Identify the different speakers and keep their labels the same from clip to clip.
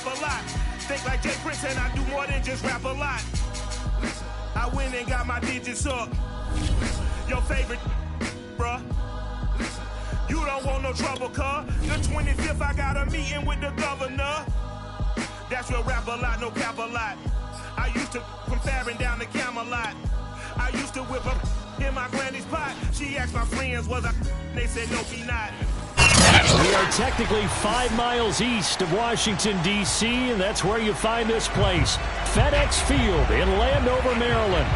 Speaker 1: a lot. Think like Jay Prince and I do more than just rap a lot. I went and got my digits up. Your favorite, bruh. You don't want no trouble, cuz. The 25th, I got a meeting with the governor. That's real rap a lot, no cap a lot. I used to from Farron down to Camelot. I used to whip up in my granny's pot. She asked my friends, was I? They said, no, be not.
Speaker 2: We are technically 5 miles east of Washington, D.C., and that's where you find this place, FedEx Field in Landover, Maryland.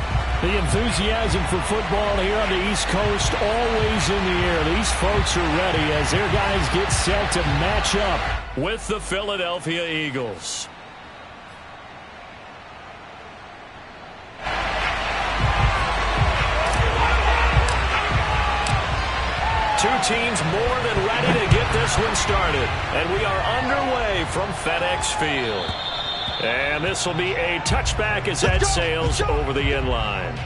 Speaker 2: The enthusiasm for football here on the East Coast always in the air. These folks are ready as their guys get set to match up with the Philadelphia Eagles. Two teams more than ready to get this one started. And we are underway from FedEx Field. And this will be a touchback as that sails over the end line.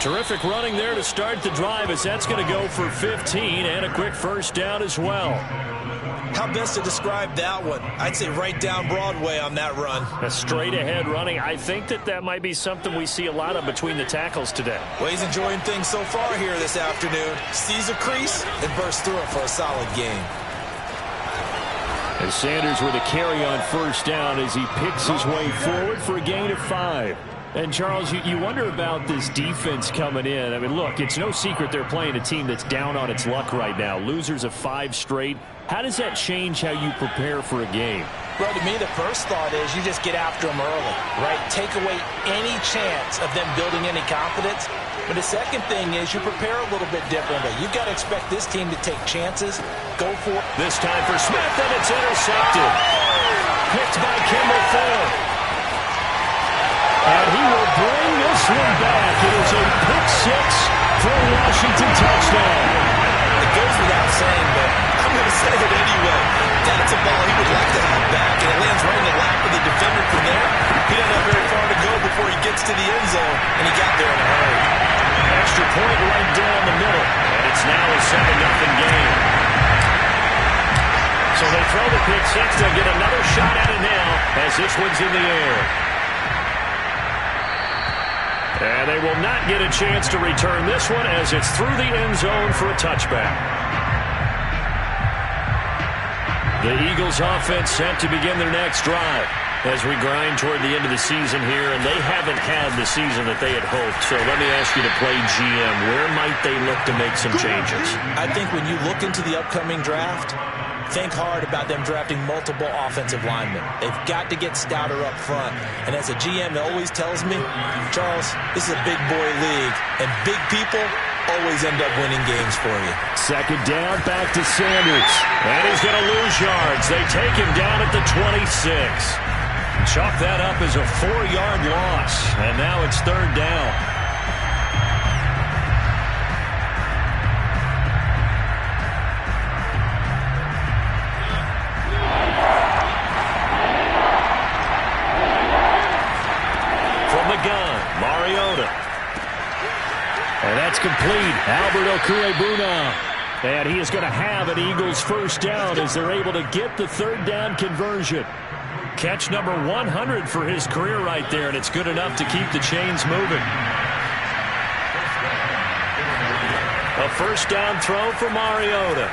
Speaker 2: Terrific running there to start the drive as that's going to go for 15 and a quick first down as well.
Speaker 3: How best to describe that one? I'd say right down Broadway on that run.
Speaker 2: A straight ahead running. I think that might be something we see a lot of between the tackles today.
Speaker 3: Well, he's enjoying things so far here this afternoon. Sees a crease and bursts through it for a solid gain.
Speaker 2: And Sanders with a carry on first down as he picks his way forward for a gain of 5. And, Charles, you wonder about this defense coming in. I mean, look, it's no secret they're playing a team that's down on its luck right now. Losers of 5 straight. How does that change how you prepare for a game?
Speaker 3: Well, to me, the first thought is you just get after them early, right? Take away any chance of them building any confidence. But the second thing is you prepare a little bit differently. You've got to expect this team to take chances, go for it.
Speaker 2: This time for Smith, and it's intercepted. Picked by Kimball Thorne. And he will bring this one back. It is a pick 6 for a Washington touchdown.
Speaker 3: It goes without saying, but I'm going to say it anyway. That's a ball he would like to have back, and it lands right in the lap of the defender from there. He doesn't have very far to go before he gets to the end zone, and he got there in a hurry.
Speaker 2: Extra point right down the middle, and it's now a 7-0 game. So they throw the pick 6. They'll get another shot at it now as this one's in the air. And they will not get a chance to return this one as it's through the end zone for a touchback. The Eagles offense set to begin their next drive as we grind toward the end of the season here, and they haven't had the season that they had hoped. So let me ask you to play GM. Where might they look to make some changes?
Speaker 3: I think when you look into the upcoming draft, think hard about them drafting multiple offensive linemen. They've got to get stouter up front. And as a GM always tells me, Charles, this is a big boy league, and big people always end up winning games for you.
Speaker 2: Second down, back to Sanders. And he's going to lose yards. They take him down at the 26. Chalk that up as a 4-yard loss. And now it's third down. Mariota. And that's complete. Albert Okwuegbunam. And he is going to have an Eagles first down as they're able to get the third down conversion. Catch number 100 for his career right there, and it's good enough to keep the chains moving. A first down throw for Mariota.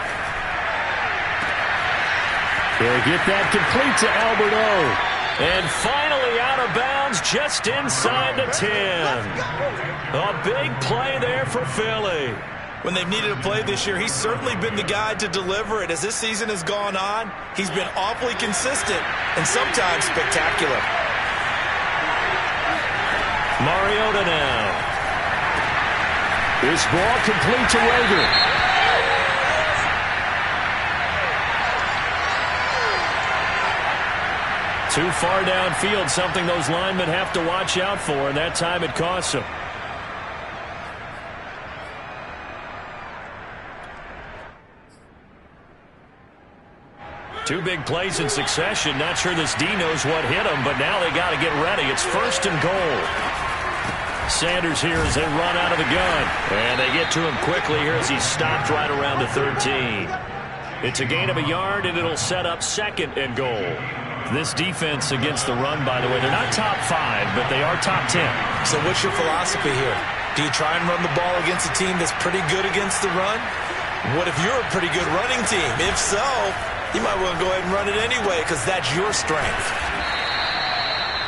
Speaker 2: They'll get that complete to Albert O. And finally out of bounds just inside the 10. A big play there for Philly.
Speaker 3: When they've needed a play this year, he's certainly been the guy to deliver it. As this season has gone on, he's been awfully consistent and sometimes spectacular.
Speaker 2: Mariota now. This ball complete to Reagor. Too far downfield, something those linemen have to watch out for, and that time it costs them. Two big plays in succession. Not sure this D knows what hit him, but now they got to get ready. It's 1st and goal. Sanders here as they run out of the gun. And they get to him quickly here as he's stopped right around the 13. It's a gain of a yard, and it'll set up 2nd and goal. This defense against the run, by the way, they're not top 5, but they are top 10.
Speaker 3: So what's your philosophy here? Do you try and run the ball against a team that's pretty good against the run? What if you're a pretty good running team? If so, you might want to go ahead and run it anyway because that's your strength.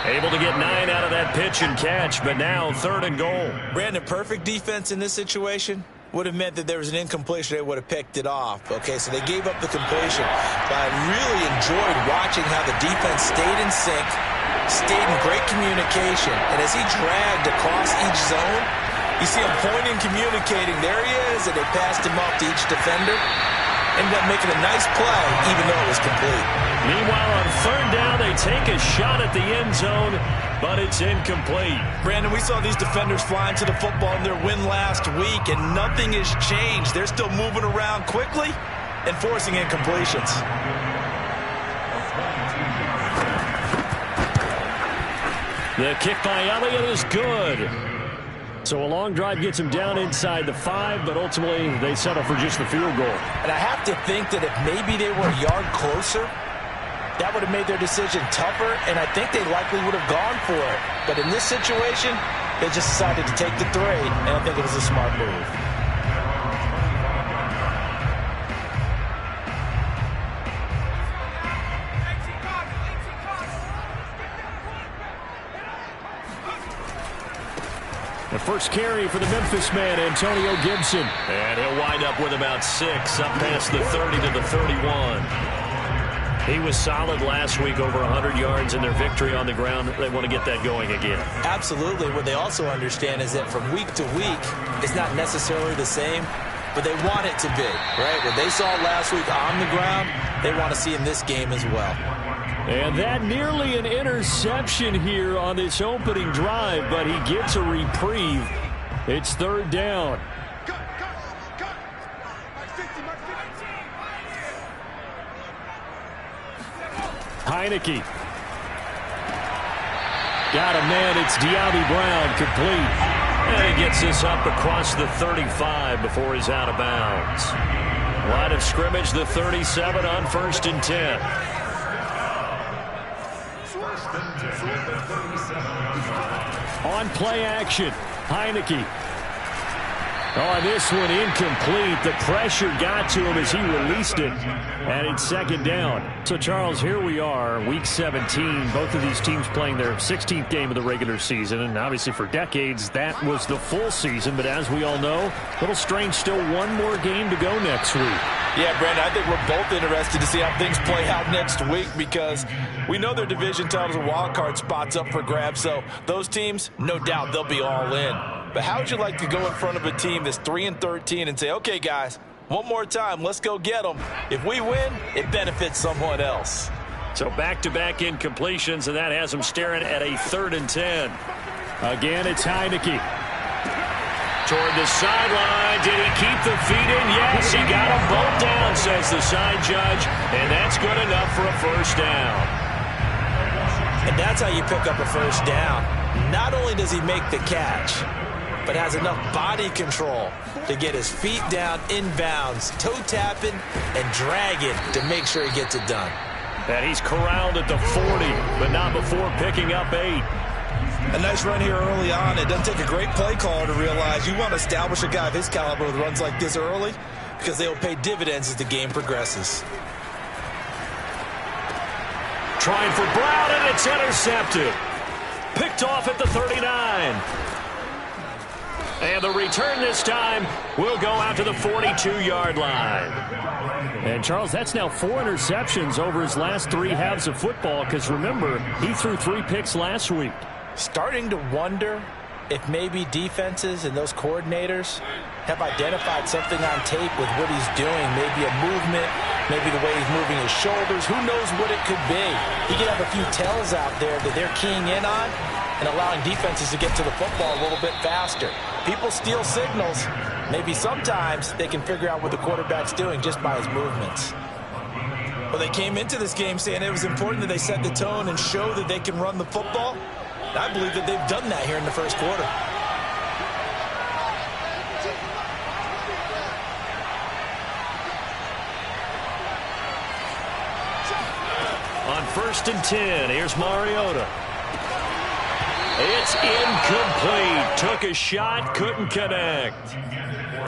Speaker 2: Able to get 9 out of that pitch and catch, but now 3rd and goal.
Speaker 3: Brandon, perfect defense in this situation would have meant that there was an incompletion. They would have picked it off. Okay, so they gave up the completion. But I really enjoyed watching how the defense stayed in sync, stayed in great communication. And as he dragged across each zone, you see him pointing, communicating. There he is, and they passed him off to each defender. Ended up making a nice play, even though it was complete.
Speaker 2: Meanwhile, on 3rd down, they take a shot at the end zone, but it's incomplete.
Speaker 3: Brandon, we saw these defenders flying to the football in their win last week, and nothing has changed. They're still moving around quickly and forcing incompletions.
Speaker 2: The kick by Elliott is good. So a long drive gets him down inside the 5, but ultimately they settle for just the field goal.
Speaker 3: And I have to think that if maybe they were a yard closer, that would have made their decision tougher, and I think they likely would have gone for it. But in this situation, they just decided to take the 3, and I think it was a smart move.
Speaker 2: The first carry for the Memphis man, Antonio Gibson. And he'll wind up with about 6, up past the 30 to the 31. He was solid last week, over 100 yards in their victory on the ground. They want to get that going again.
Speaker 3: Absolutely. What they also understand is that from week to week, it's not necessarily the same, but they want it to be, right? What they saw last week on the ground, they want to see in this game as well.
Speaker 2: And that nearly an interception here on this opening drive, but he gets a reprieve. It's 3rd down. Heineke. Got a man. It's De'Ami Brown, complete. And he gets this up across the 35 before he's out of bounds. Line of scrimmage, the 37 on 1st and 10. On play action, Heineke. Oh, this one incomplete. The pressure got to him as he released it. And it's 2nd down. So, Charles, here we are, week 17. Both of these teams playing their 16th game of the regular season. And obviously for decades, that was the full season. But as we all know, a little strange, still one more game to go next week.
Speaker 3: Yeah, Brandon, I think we're both interested to see how things play out next week because we know their division titles and wild card spots up for grabs. So those teams, no doubt, they'll be all in. But how would you like to go in front of a team that's 3-13 and say, okay, guys, one more time, let's go get them. If we win, it benefits someone else.
Speaker 2: So back-to-back incompletions, and that has them staring at a 3rd and 10. Again, it's Heineke. Toward the sideline. Did he keep the feet in? Yes, he got them both down, says the side judge. And that's good enough for a 1st down.
Speaker 3: And that's how you pick up a 1st down. Not only does he make the catch, but has enough body control to get his feet down inbounds, toe tapping and dragging to make sure he gets it done.
Speaker 2: And he's corralled at the 40, but not before picking up 8.
Speaker 3: A nice run here early on. It doesn't take a great play caller to realize you want to establish a guy of his caliber with runs like this early because they will pay dividends as the game progresses.
Speaker 2: Trying for Brown, and it's intercepted. Picked off at the 39. And the return this time will go out to the 42-yard line. And, Charles, that's now 4 interceptions over his last 3 halves of football because, remember, he threw 3 picks last week.
Speaker 3: Starting to wonder if maybe defenses and those coordinators have identified something on tape with what he's doing, maybe a movement Maybe the way he's moving his shoulders. Who knows what it could be? He could have a few tells out there that they're keying in on and allowing defenses to get to the football a little bit faster. People steal signals. Maybe sometimes they can figure out what the quarterback's doing just by his movements. Well, they came into this game saying it was important that they set the tone and show that they can run the football. I believe that they've done that here in the first quarter.
Speaker 2: On 1st and 10, here's Mariota. It's incomplete. Took a shot, couldn't connect.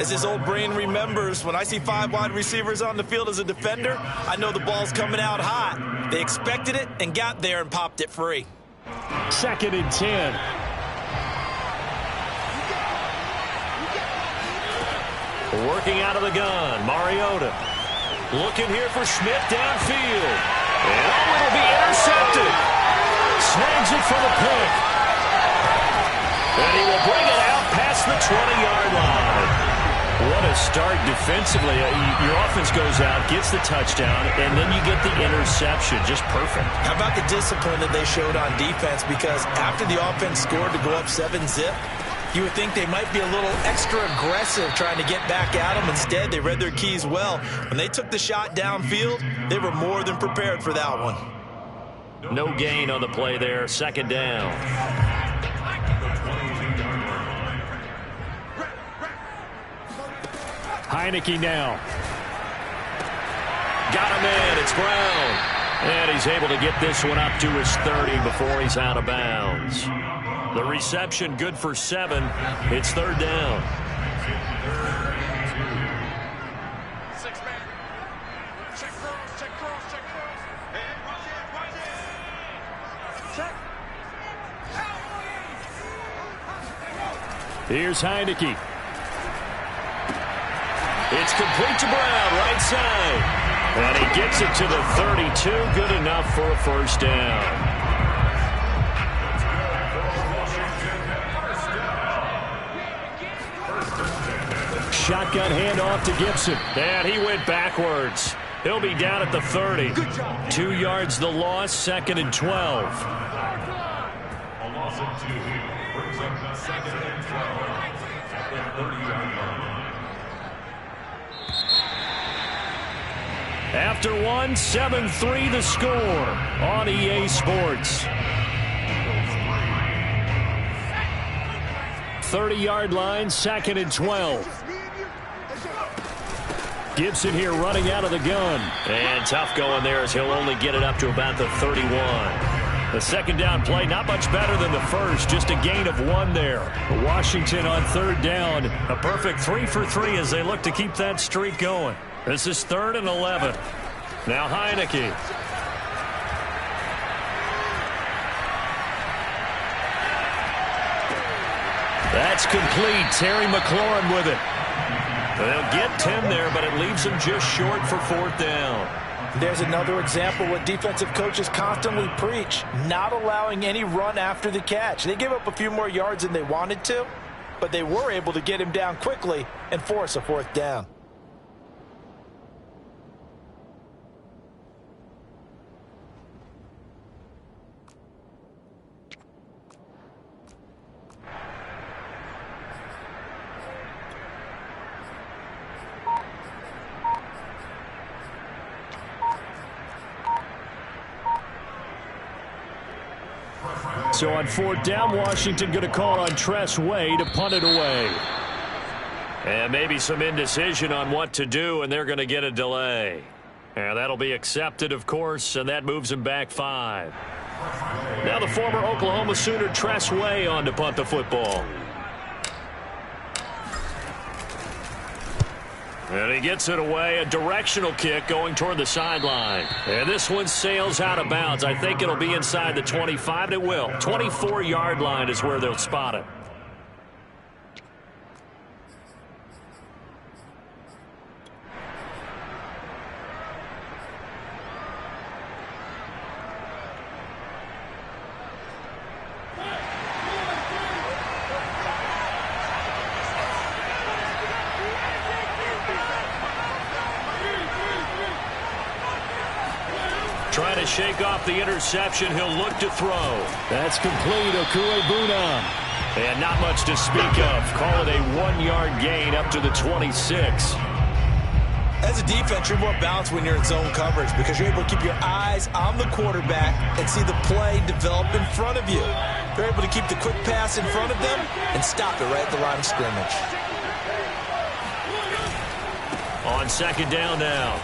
Speaker 3: As his old brain remembers, when I see 5 wide receivers on the field as a defender, I know the ball's coming out hot. They expected it and got there and popped it free.
Speaker 2: 2nd and 10. Working out of the gun, Mariota. Looking here for Smith downfield. And it'll be intercepted. Snags it for the pick. And he will bring it out past the 20-yard line. What a start defensively. Your offense goes out, gets the touchdown, and then you get the interception. Just perfect.
Speaker 3: How about the discipline that they showed on defense? Because after the offense scored to go up 7-zip, you would think they might be a little extra aggressive trying to get back at them. Instead, they read their keys well. When they took the shot downfield, they were more than prepared for that one.
Speaker 2: No gain on the play there. 2nd down. Heineke now. Got him in. It's Brown. And he's able to get this one up to his 30 before he's out of bounds. The reception good for 7. It's 3rd down. Here's Heineke. It's complete to Brown, right side. And he gets it to the 32. Good enough for a 1st down. Shotgun handoff to Gibson. And he went backwards. He'll be down at the 30. 2 yards the loss, 2nd and 12.
Speaker 4: A loss of 2 brings up 2nd and 12 at the 30-yard line.
Speaker 2: After 1, 7-3 the score on EA Sports. 30-yard line, 2nd and 12. Gibson here running out of the gun. And tough going there as he'll only get it up to about the 31. The 2nd down play, not much better than the first, just a gain of 1 there. Washington on 3rd down, a perfect 3 for 3 as they look to keep that streak going. This is 3rd and 11. Now Heineke. That's complete. Terry McLaurin with it. They'll get 10 there, but it leaves them just short for 4th down.
Speaker 3: There's another example what defensive coaches constantly preach, not allowing any run after the catch. They gave up a few more yards than they wanted to, but they were able to get him down quickly and force a 4th down.
Speaker 2: So on 4th down, Washington going to call on Tress Way to punt it away. And maybe some indecision on what to do, and they're going to get a delay. And that'll be accepted, of course, and that moves them back 5. Now the former Oklahoma Sooner Tress Way on to punt the football. And he gets it away, a directional kick going toward the sideline. And this one sails out of bounds. I think it'll be inside the 25, and it will. 24-yard line is where they'll spot it. to shake off the interception. He'll look to throw. That's complete. Okuegbunam. And not much to speak of. Call it a 1-yard gain up to the 26.
Speaker 3: As a defense, you're more balanced when you're in zone coverage because you're able to keep your eyes on the quarterback and see the play develop in front of you. You're able to keep the quick pass in front of them and stop it right at the line of scrimmage.
Speaker 2: On second down now,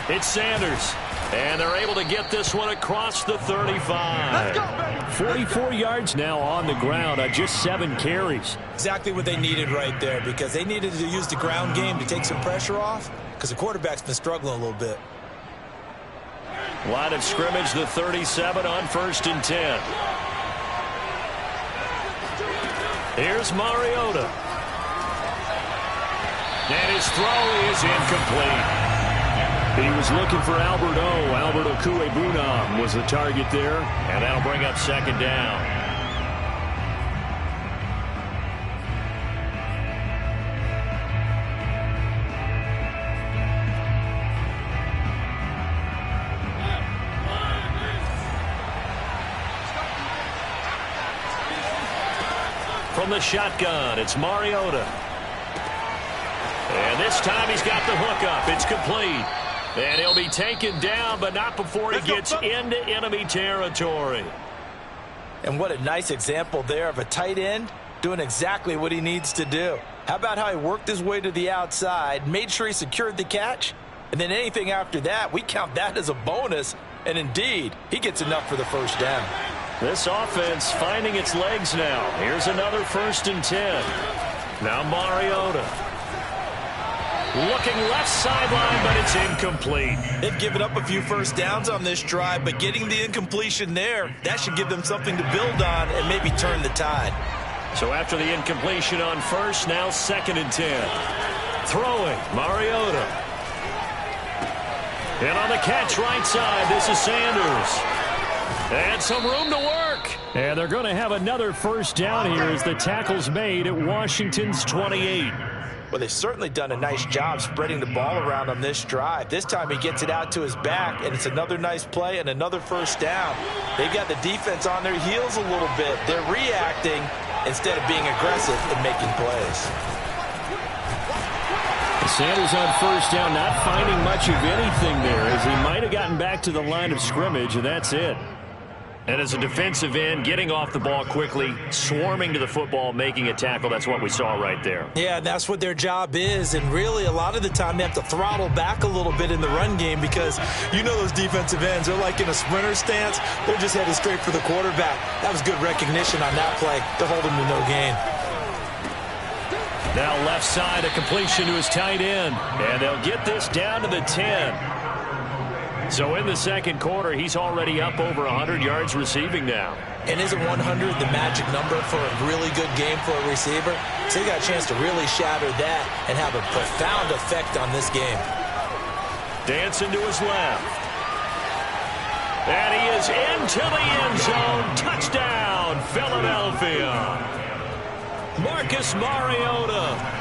Speaker 2: it's Sanders. And they're able to get this one across the 35. 44 yards now on the ground on just 7 carries.
Speaker 3: Exactly what they needed right there because they needed to use the ground game to take some pressure off because the quarterback's been struggling a little bit.
Speaker 2: Line of scrimmage, the 37 on 1st and 10. Here's Mariota. And his throw is incomplete. He was looking for Albert O. Albert Okuegbunam was the target there, and that'll bring up second down. From the shotgun, it's Mariota. And this time he's got the hook up. It's complete. And he'll be taken down, but not before he gets into enemy territory.
Speaker 3: And what a nice example there of a tight end doing exactly what he needs to do. How about how he worked his way to the outside, made sure he secured the catch, and then anything after that, we count that as a bonus. And indeed, he gets enough for the first down.
Speaker 2: This offense finding its legs now. Here's another 1st and 10. Now Mariota. Looking left sideline, but it's incomplete.
Speaker 3: They've given up a few first downs on this drive, but getting the incompletion there, that should give them something to build on and maybe turn the tide.
Speaker 2: So after the incompletion on 1st, now 2nd and 10. Throwing, Mariota. And on the catch right side, this is Sanders. And some room to work. And they're going to have another first down here as the tackle's made at Washington's 28.
Speaker 3: Well, they've certainly done a nice job spreading the ball around on this drive. This time he gets it out to his back, and it's another nice play and another first down. They've got the defense on their heels a little bit. They're reacting instead of being aggressive and making plays.
Speaker 2: Sanders on first down, not finding much of anything there as he might have gotten back to the line of scrimmage, and that's it. And as a defensive end, getting off the ball quickly, swarming to the football, making a tackle, that's what we saw right there.
Speaker 3: Yeah, that's what their job is. And really, a lot of the time, they have to throttle back a little bit in the run game because you know those defensive ends, they're like in a sprinter stance. They're just headed straight for the quarterback. That was good recognition on that play to hold him to no gain.
Speaker 2: Now left side, a completion to his tight end. And they'll get this down to the 10. So in the second quarter, he's already up over 100 yards receiving now.
Speaker 3: And isn't 100 the magic number for a really good game for a receiver? So he got a chance to really shatter that and have a profound effect on this game.
Speaker 2: Dancing to his left. And he is into the end zone. Touchdown, Philadelphia. Marcus Mariota.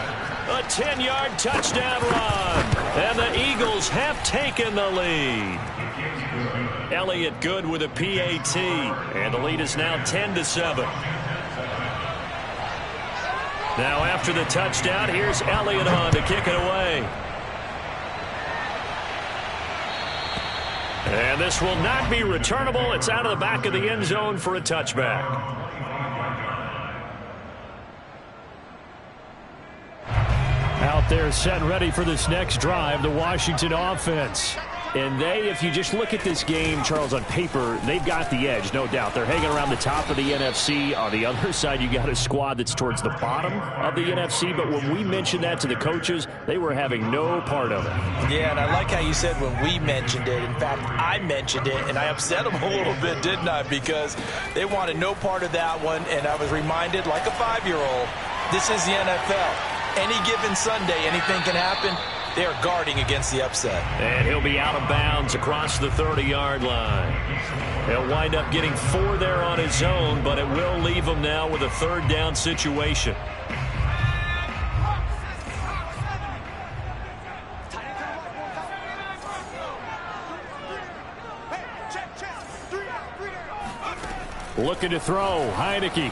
Speaker 2: A 10-yard touchdown run. And the Eagles have taken the lead. Elliott Good with a PAT. And the lead is now 10-7. Now after the touchdown, here's Elliott on to kick it away. And this will not be returnable. It's out of the back of the end zone for a touchback. Out there set and ready for this next drive, the Washington offense. And they, if you just look at this game, Charles, on paper, they've got the edge, no doubt. They're hanging around the top of the NFC. On the other side, you got a squad that's towards the bottom of the NFC. But when we mentioned that to the coaches, they were having no part of it.
Speaker 3: Yeah, and I like how you said when we mentioned it. In fact, I mentioned it, and I upset them a little bit, didn't I? Because they wanted no part of that one, and I was reminded, like a 5-year-old, this is the NFL. Any given Sunday, anything can happen. They are guarding against the upset.
Speaker 2: And he'll be out of bounds across the 30-yard line. He'll wind up getting 4 there on his own, but it will leave him now with a third down situation. Looking to throw. Heineke.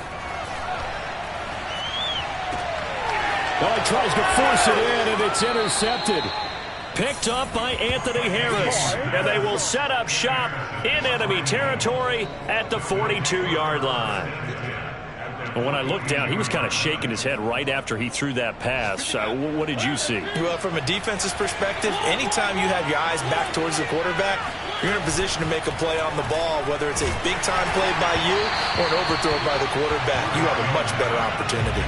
Speaker 2: Oh, he tries to force it in, and it's intercepted. Picked up by Anthony Harris. And they will set up shop in enemy territory at the 42-yard line. When I looked down, he was kind of shaking his head right after he threw that pass. What did you see?
Speaker 3: Well, from a defense's perspective, anytime you have your eyes back towards the quarterback, you're in a position to make a play on the ball, whether it's a big-time play by you or an overthrow by the quarterback. You have a much better opportunity.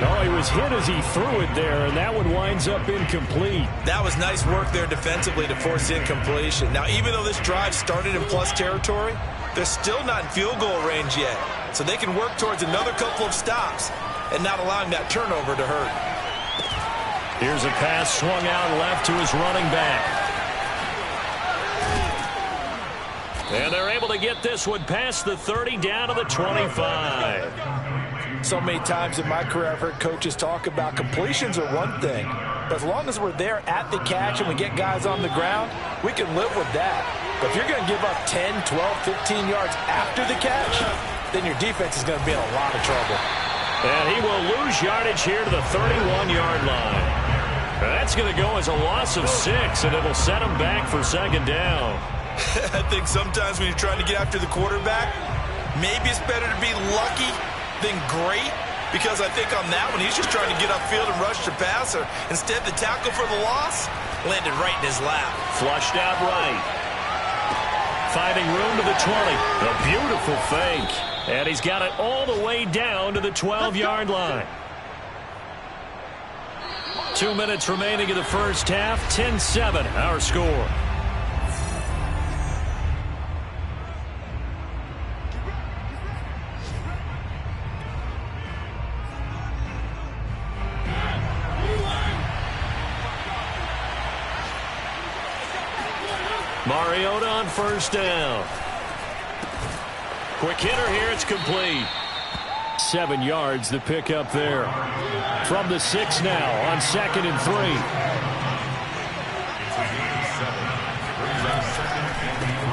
Speaker 2: Oh, he was hit as he threw it there, and that one winds up incomplete.
Speaker 3: That was nice work there defensively to force incompletion. Now, even though this drive started in plus territory, they're still not in field goal range yet. So they can work towards another couple of stops and not allowing that turnover to hurt.
Speaker 2: Here's a pass swung out left to his running back. And they're able to get this one past the 30 down to the 25.
Speaker 3: So many times in my career, I've heard coaches talk about completions are one thing. But as long as we're there at the catch and we get guys on the ground, we can live with that. But if you're going to give up 10, 12, 15 yards after the catch, then your defense is going to be in a lot of trouble.
Speaker 2: And he will lose yardage here to the 31-yard line. That's going to go as a loss of 6, and it will set him back for second down.
Speaker 3: I think sometimes when you're trying to get after the quarterback, maybe it's better to be lucky than great, because I think on that one, he's just trying to get upfield and rush the passer. Instead, the tackle for the loss landed right in his lap.
Speaker 2: Flushed out right. Finding room to the 20. A beautiful fake. And he's got it all the way down to the 12-yard line. 2 minutes remaining in the first half. 10-7, our score. Mariota on first down. Quick hitter here, it's complete. 7 yards the pick up there. From the 6 now on 2nd and 3.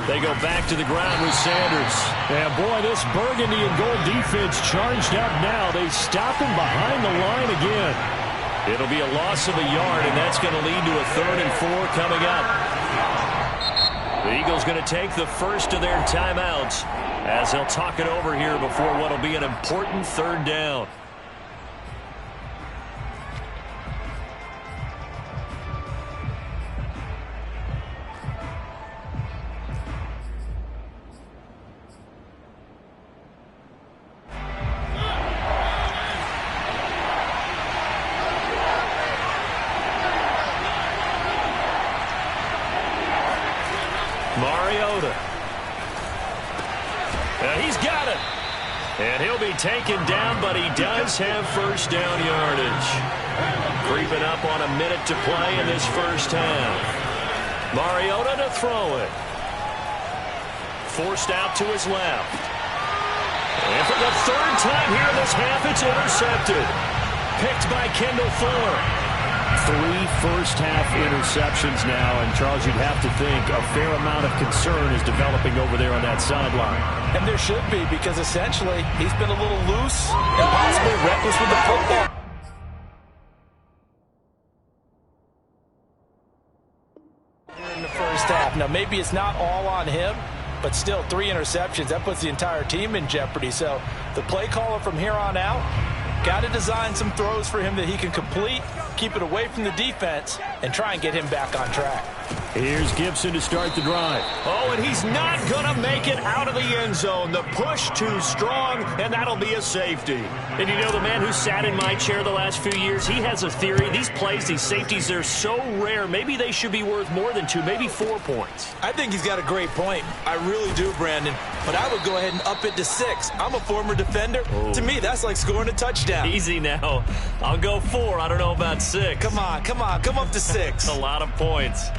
Speaker 2: They go back to the ground with Sanders. And boy, this burgundy and gold defense charged up now. They stop him behind the line again. It'll be a loss of a yard, and that's going to lead to a 3rd and 4 coming up. The Eagles going to take the first of their timeouts as they'll talk it over here before what will be an important 3rd down. Mariota. He's got it. And he'll be taken down, but he does have first down yardage. Creeping up on a minute to play in this first half. Mariota to throw it. Forced out to his left. And for the 3rd time here in this half, it's intercepted. Picked by Kendall Fuller. 3 first-half interceptions now, and Charles, you'd have to think a fair amount of concern is developing over there on that sideline.
Speaker 3: And there should be, because essentially he's been a little loose and possibly reckless with the football. In the first half. Now, maybe it's not all on him, but still 3 interceptions. That puts the entire team in jeopardy. So the play caller from here on out got to design some throws for him that he can complete, keep it away from the defense, and try and get him back on track.
Speaker 2: Here's Gibson to start the drive. Oh, and he's not going to make it out of the end zone. The push too strong, and that'll be a safety. And you know, the man who sat in my chair the last few years, he has a theory. These plays, these safeties, they're so rare. Maybe they should be worth more than 2, maybe 4 points.
Speaker 3: I think he's got a great point. I really do, Brandon. But I would go ahead and up it to 6. I'm a former defender. Oh. To me, that's like scoring a touchdown.
Speaker 2: Easy now. I'll go 4. I don't know about 6.
Speaker 3: Come on. Come up to 6.
Speaker 2: A lot of points.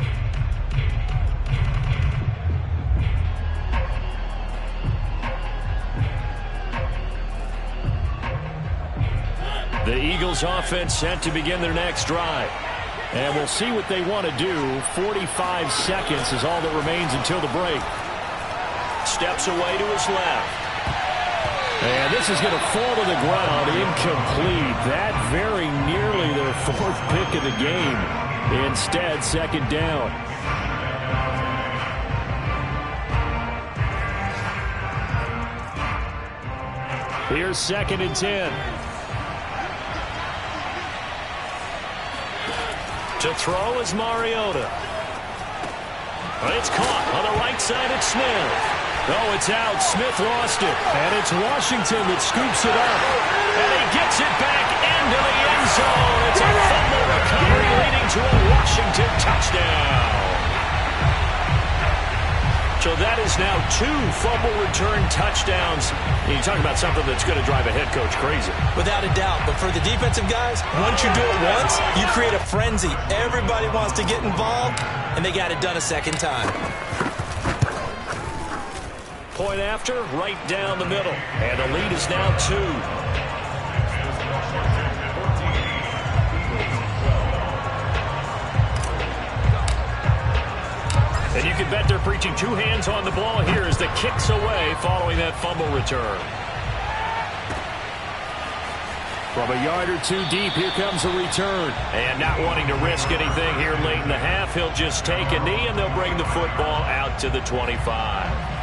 Speaker 2: The Eagles offense set to begin their next drive. And we'll see what they want to do. 45 seconds is all that remains until the break. Steps away to his left. And this is going to fall to the ground, incomplete. That very nearly their 4th pick of the game. Instead, 2nd down. Here's 2nd and 10. To throw is Mariota. It's caught on the right side. It's Smith. Oh, it's out. Smith lost it. And it's Washington that scoops it up. And he gets it back into the end zone. It's a fumble recovery leading to a Washington touchdown. So that is now 2 fumble return touchdowns. You talk about something that's going to drive a head coach crazy.
Speaker 3: Without a doubt. But for the defensive guys, once you do it once, you create a frenzy. Everybody wants to get involved, and they got it done a 2nd time.
Speaker 2: Point after, right down the middle. And the lead is now 2. And you can bet they're preaching 2 hands on the ball here as the kick's away following that fumble return. From a yard or 2 deep, here comes a return. And not wanting to risk anything here late in the half, he'll just take a knee and they'll bring the football out to the 25.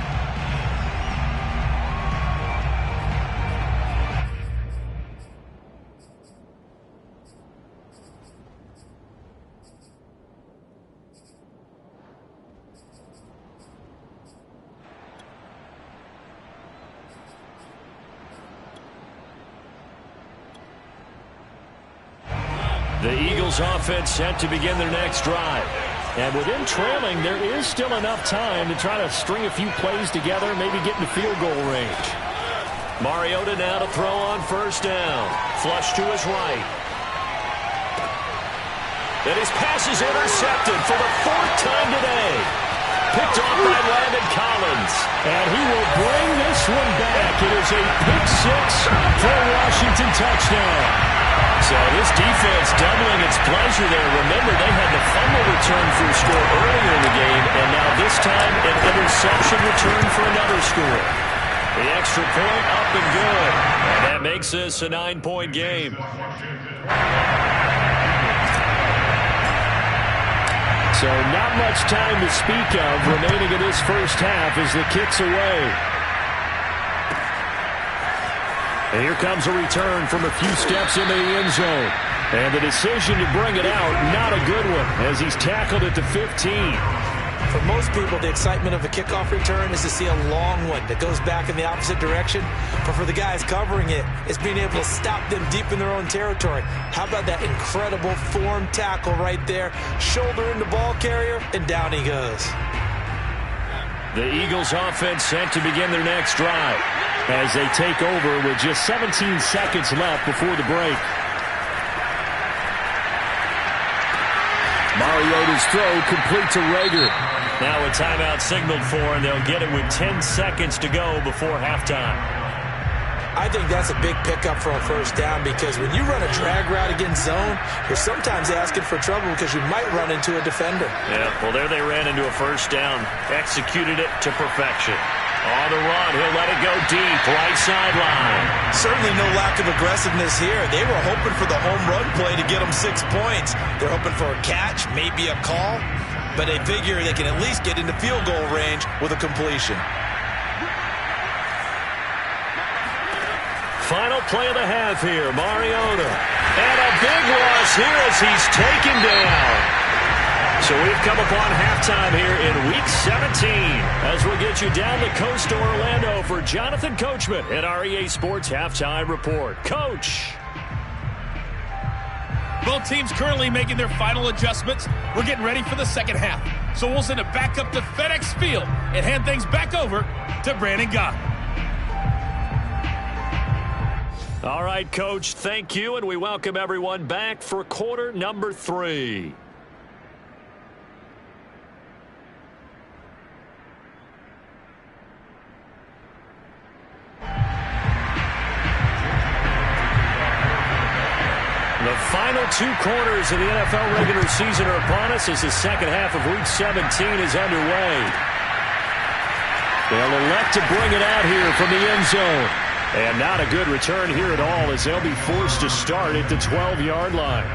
Speaker 2: The Eagles offense set to begin their next drive. And within trailing, there is still enough time to try to string a few plays together, maybe get into field goal range. Mariota now to throw on 1st down. Flush to his right. And his pass is intercepted for the 4th time today. Picked off by Landon Collins. And he will bring this one back. It is a pick 6 for a Washington touchdown. So this defense doubling its pleasure there. Remember, they had the fumble return for a score earlier in the game, and now this time an interception return for another score. The extra point up and good. And that makes this a 9-point game. So not much time to speak of remaining in this first half as the kick's away. And here comes a return from a few steps into the end zone. And the decision to bring it out, not a good one, as he's tackled at the 15.
Speaker 3: For most people, the excitement of a kickoff return is to see a long one that goes back in the opposite direction. But for the guys covering it, it's being able to stop them deep in their own territory. How about that incredible form tackle right there? Shoulder in the ball carrier, and down he goes.
Speaker 2: The Eagles offense set to begin their next drive as they take over with just 17 seconds left before the break. Mariota's throw complete to Rager. Now a timeout signaled for, and they'll get it with 10 seconds to go before halftime.
Speaker 3: I think that's a big pickup for a 1st down, because when you run a drag route against zone, you're sometimes asking for trouble because you might run into a defender.
Speaker 2: Yeah, well, there they ran into a 1st down. Executed it to perfection. On the run, he'll let it go deep, right sideline.
Speaker 3: Certainly no lack of aggressiveness here. They were hoping for the home run play to get them 6 points. They're hoping for a catch, maybe a call, but they figure they can at least get into field goal range with a completion.
Speaker 2: Final play of the half here, Mariota. And a big loss here as he's taken down. So we've come upon halftime here in Week 17 as we'll get you down the coast to Orlando for Jonathan Coachman at our EA Sports Halftime Report. Coach.
Speaker 5: Both teams currently making their final adjustments. We're getting ready for the second half. So we'll send it back up to FedEx Field and hand things back over to Brandon Gaudin.
Speaker 2: All right, Coach, thank you, and we welcome everyone back for quarter number 3. The final 2 quarters of the NFL regular season are upon us as the second half of Week 17 is underway. They'll elect to bring it out here from the end zone. And not a good return here at all, as they'll be forced to start at the 12-yard line.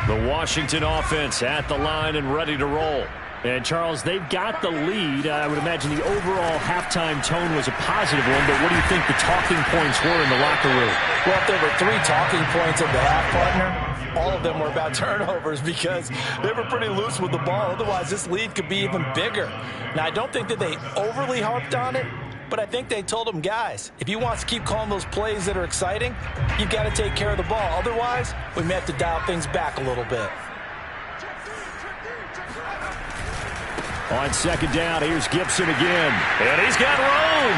Speaker 2: The Washington offense at the line and ready to roll. And, Charles, they've got the lead. I would imagine the overall halftime tone was a positive one, but what do you think the talking points were in the locker room?
Speaker 3: Well, if there were 3 talking points of the half, partner, all of them were about turnovers because they were pretty loose with the ball. Otherwise, this lead could be even bigger. Now, I don't think that they overly harped on it, but I think they told them, guys, if you want to keep calling those plays that are exciting, you've got to take care of the ball. Otherwise, we may have to dial things back a little bit.
Speaker 2: On second down, here's Gibson again. And he's got room.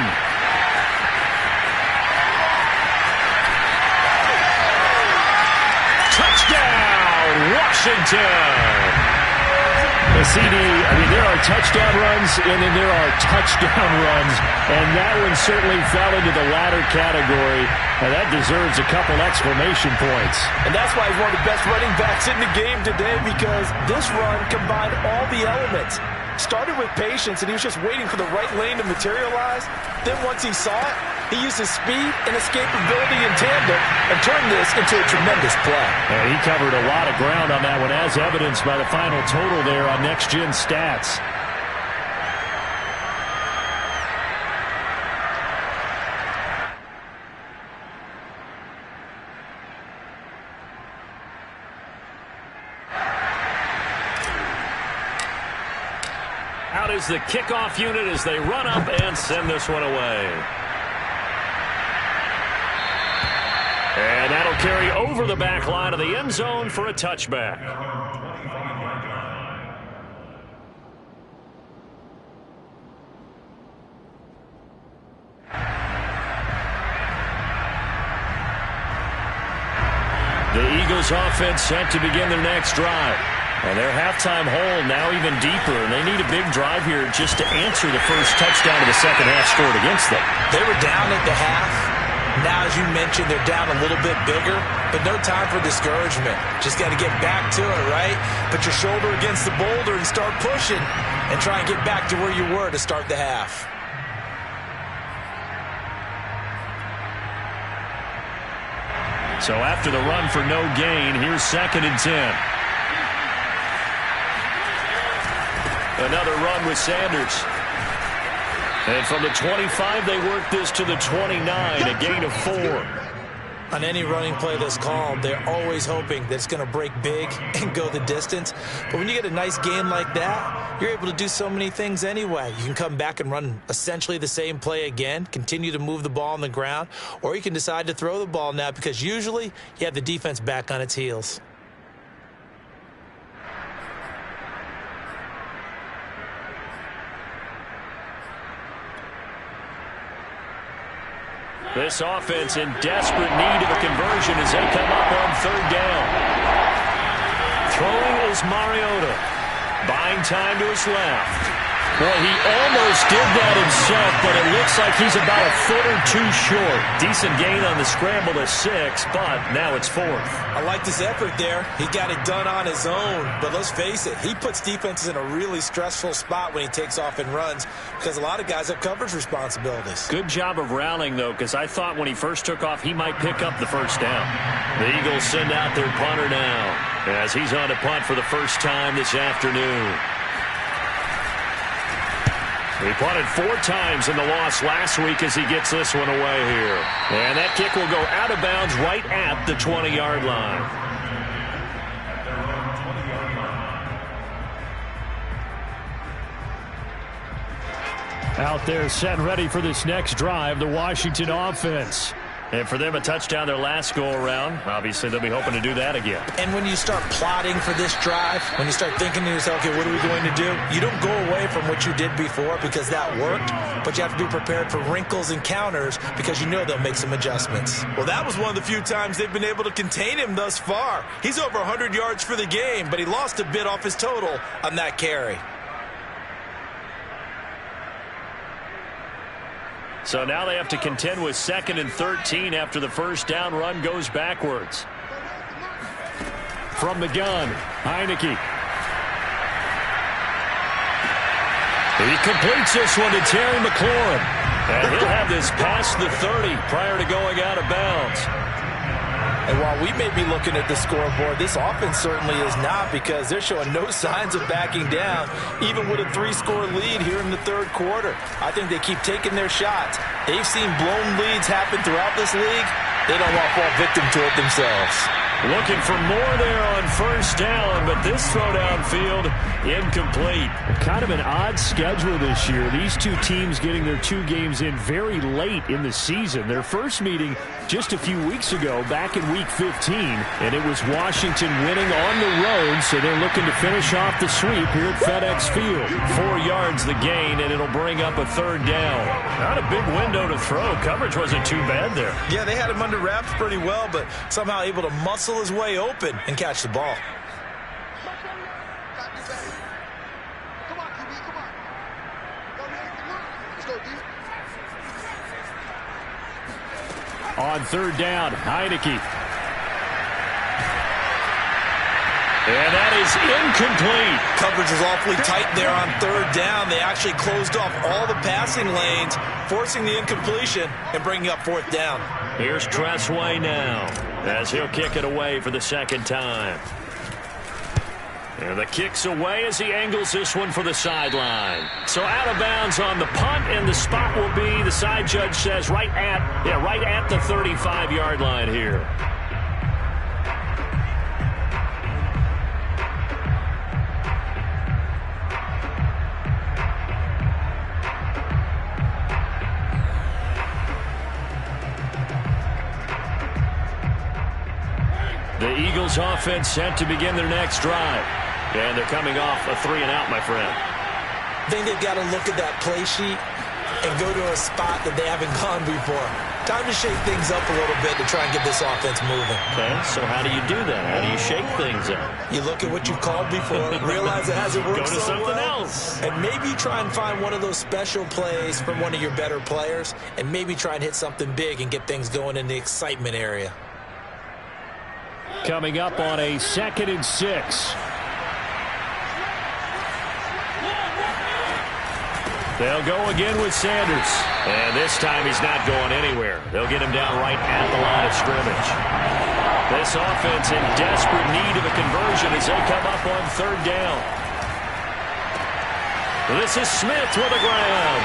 Speaker 2: Touchdown, Washington. The CD, there are touchdown runs, and then there are touchdown runs, and that one certainly fell into the latter category, and that deserves a couple exclamation points.
Speaker 3: And that's why he's one of the best running backs in the game today, because this run combined all the elements. Started with patience, and he was just waiting for the right lane to materialize. Then once he saw it, he used his speed and escapability in tandem and turned this into a tremendous play.
Speaker 2: And he covered a lot of ground on that one, as evidenced by the final total there on Next Gen Stats. Out is the kickoff unit as they run up and send this one away. And that'll carry over the back line of the end zone for a touchback. The Eagles offense set to begin their next drive. And their halftime hole now even deeper, and they need a big drive here just to answer the first touchdown of the second half scored against them.
Speaker 3: They were down at the half. Now, as you mentioned, they're down a little bit bigger, but no time for discouragement. Just got to get back to it, right? Put your shoulder against the boulder and start pushing and try and get back to where you were to start the half.
Speaker 2: So after the run for no gain, here's 2nd and 10. Another run with Sanders. And from the 25, they work this to the 29, a gain of 4.
Speaker 3: On any running play that's called, they're always hoping that it's going to break big and go the distance. But when you get a nice gain like that, you're able to do so many things anyway. You can come back and run essentially the same play again, continue to move the ball on the ground, or you can decide to throw the ball now because usually you have the defense back on its heels.
Speaker 2: This offense in desperate need of a conversion as they come up on 3rd down. Throwing is Mariota. Buying time to his left. Boy, he almost did that himself, but it looks like he's about a foot or 2 short. Decent gain on the scramble to 6, but now it's 4th.
Speaker 3: I like this effort there. He got it done on his own, but let's face it, he puts defenses in a really stressful spot when he takes off and runs because a lot of guys have coverage responsibilities.
Speaker 2: Good job of rallying, though, because I thought when he first took off, he might pick up the first down. The Eagles send out their punter now as he's on to punt for the first time this afternoon. He punted 4 times in the loss last week as he gets this one away here. And that kick will go out of bounds right at the 20-yard line. Out there set ready for this next drive, the Washington offense. And for them, a touchdown their last go-around. Obviously, they'll be hoping to do that again.
Speaker 3: And when you start plotting for this drive, when you start thinking to yourself, okay, what are we going to do? You don't go away from what you did before because that worked, but you have to be prepared for wrinkles and counters because you know they'll make some adjustments. Well, that was one of the few times they've been able to contain him thus far. He's over 100 yards for the game, but he lost a bit off his total on that carry.
Speaker 2: So now they have to contend with 2nd and 13 after the first down run goes backwards. From the gun, Heineke. He completes this one to Terry McLaurin. And he'll have this past the 30 prior to going out of bounds.
Speaker 3: And while we may be looking at the scoreboard, this offense certainly is not, because they're showing no signs of backing down, even with a 3-score lead here in the third quarter. I think they keep taking their shots. They've seen blown leads happen throughout this league. They don't want to fall victim to it themselves.
Speaker 2: Looking for more there on first down, but this throw downfield incomplete. Kind of an odd schedule this year. These two teams getting their 2 games in very late in the season. Their first meeting just a few weeks ago, back in Week 15, and it was Washington winning on the road, so they're looking to finish off the sweep here at FedEx Field. 4 yards the gain, and it'll bring up a third down. Not a big window to throw. Coverage wasn't too bad there.
Speaker 3: Yeah, they had him under wraps pretty well, but somehow able to muscle his way open and catch the ball.
Speaker 2: On third down, Heineke. And that is incomplete.
Speaker 3: Coverage was awfully tight there on third down. They actually closed off all the passing lanes, forcing the incompletion and bringing up fourth down.
Speaker 2: Here's Tressway now, as he'll kick it away for the second time. And the kick's away as he angles this one for the sideline. So out of bounds on the punt, and the spot will be, the side judge says, right at the 35-yard line here. The Eagles offense set to begin their next drive. And they're coming off a 3-and-out, my friend.
Speaker 3: I think they've got to look at that play sheet and go to a spot that they haven't gone before. Time to shake things up a little bit to try and get this offense moving.
Speaker 2: Okay, so how do you do that? How do you shake things up?
Speaker 3: You look at what you've called before, realize it hasn't worked
Speaker 2: Go to
Speaker 3: so
Speaker 2: something
Speaker 3: well,
Speaker 2: else.
Speaker 3: and maybe try and find one of those special plays from one of your better players, and maybe try and hit something big and get things going in the excitement area.
Speaker 2: Coming up on a 2nd and 6. They'll go again with Sanders. And this time he's not going anywhere. They'll get him down right at the line of scrimmage. This offense in desperate need of a conversion as they come up on third down. This is Smith with a grab.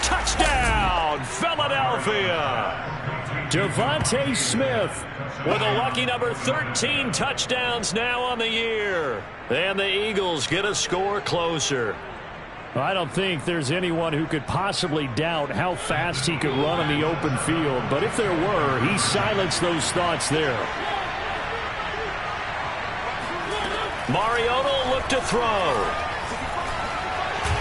Speaker 2: Touchdown, Philadelphia! Devontae Smith with a lucky number 13 touchdowns now on the year. And the Eagles get a score closer. I don't think there's anyone who could possibly doubt how fast he could run on the open field. But if there were, he silenced those thoughts there. Mariota will look to throw.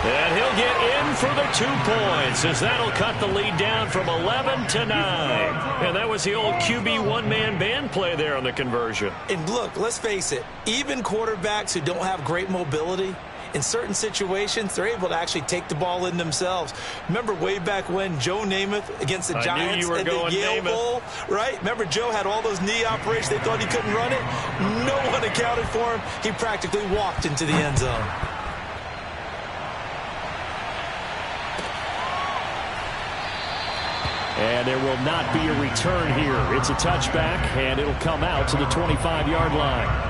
Speaker 2: And he'll get in for the 2 points, as that'll cut the lead down from 11 to 9. And that was the old QB one-man band play there on the conversion.
Speaker 3: And look, let's face it, even quarterbacks who don't have great mobility, in certain situations, they're able to actually take the ball in themselves. Remember way back when Joe Namath against the Giants at the Yale Bowl, right? Remember Joe had all those knee operations. They thought he couldn't run it. No one accounted for him. He practically walked into the end zone.
Speaker 2: And there will not be a return here. It's a touchback, and it'll come out to the 25-yard line.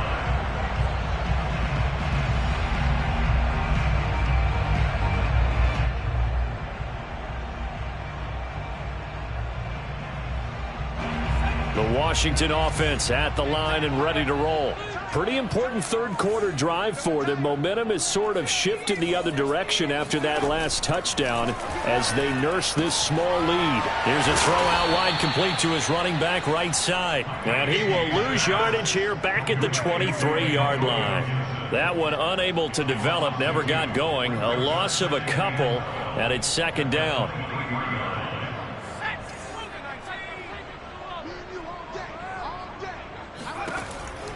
Speaker 2: The Washington offense at the line and ready to roll. Pretty important third quarter drive for them. Momentum has sort of shifted the other direction after that last touchdown as they nurse this small lead. Here's a throw out wide, complete to his running back right side. And he will lose yardage here back at the 23-yard line. That one unable to develop, never got going. A loss of a couple, and it's second down.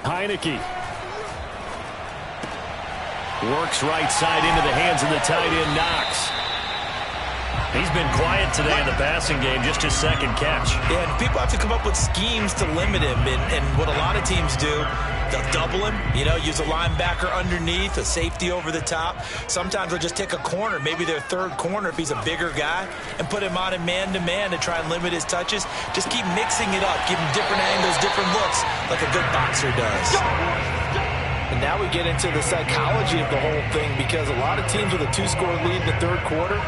Speaker 2: Heineke works right side into the hands of the tight end, Knox. He's been quiet today in the passing game, just his second catch.
Speaker 3: Yeah, and people have to come up with schemes to limit him, and what a lot of teams do They'll double him, use a linebacker underneath, a safety over the top. Sometimes they'll just take a corner, maybe their third corner if he's a bigger guy, and put him on in man-to-man to try and limit his touches. Just keep mixing it up, give him different angles, different looks, like a good boxer does.
Speaker 6: And now we get into the psychology of the whole thing, because a lot of teams with a 2-score lead in the third quarter,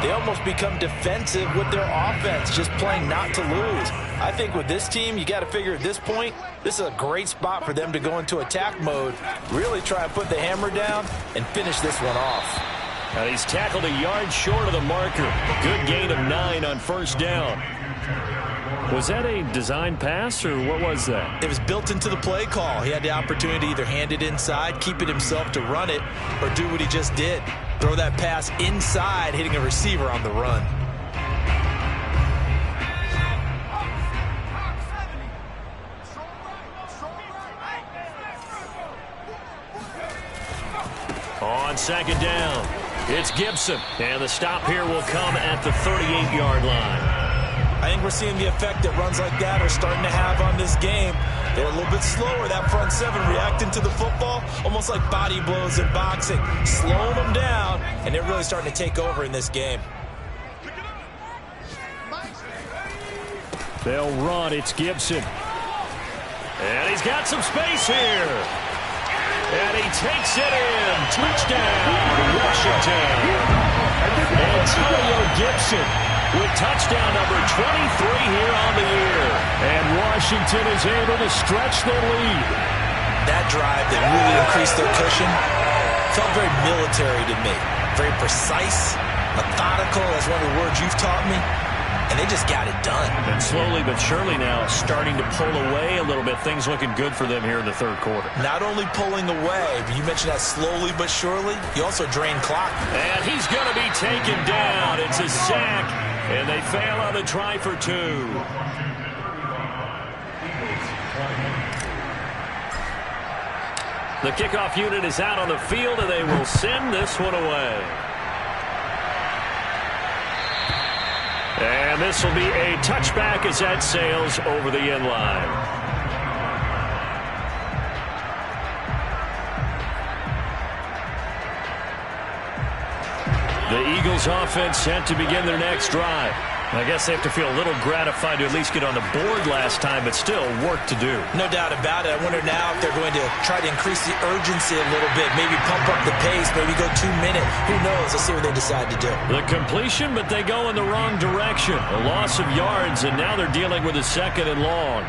Speaker 6: they almost become defensive with their offense, just playing not to lose. I think with this team, you got to figure at this point, this is a great spot for them to go into attack mode, really try and put the hammer down and finish this one off.
Speaker 2: And he's tackled a yard short of the marker. Good gain of 9 on first down. Was that a design pass, or what was that?
Speaker 3: It was built into the play call. He had the opportunity to either hand it inside, keep it himself to run it, or do what he just did. Throw that pass inside, hitting a receiver on the run.
Speaker 2: On second down, it's Gibson. And the stop here will come at the 38-yard line.
Speaker 3: I think we're seeing the effect that runs like that are starting to have on this game. They're a little bit slower, that front seven, reacting to the football, almost like body blows in boxing, slowing them down, and they're really starting to take over in this game.
Speaker 2: They'll run. It's Gibson. And he's got some space here. And he takes it in. Touchdown, Washington. Antonio Gibson with touchdown number 23 here on the year. And Washington is able to stretch their lead.
Speaker 3: That drive that really increased their cushion felt very military to me. Very precise, methodical. That's one of the words you've taught me. And they just got it done.
Speaker 2: And slowly but surely now starting to pull away a little bit. Things looking good for them here in the third quarter.
Speaker 3: Not only pulling away, but you mentioned that slowly but surely, you also drain clock.
Speaker 2: And he's going to be taken down. It's a sack, and they fail on the try for 2. The kickoff unit is out on the field, and they will send this one away. And this will be a touchback as that sails over the end line. The Eagles offense set to begin their next drive. I guess they have to feel a little gratified to at least get on the board last time, but still work to do.
Speaker 3: No doubt about it. I wonder now if they're going to try to increase the urgency a little bit, maybe pump up the pace, maybe go 2 minutes. Who knows? Let's see what they decide to do.
Speaker 2: The completion, but they go in the wrong direction. A loss of yards, and now they're dealing with a 2nd and long.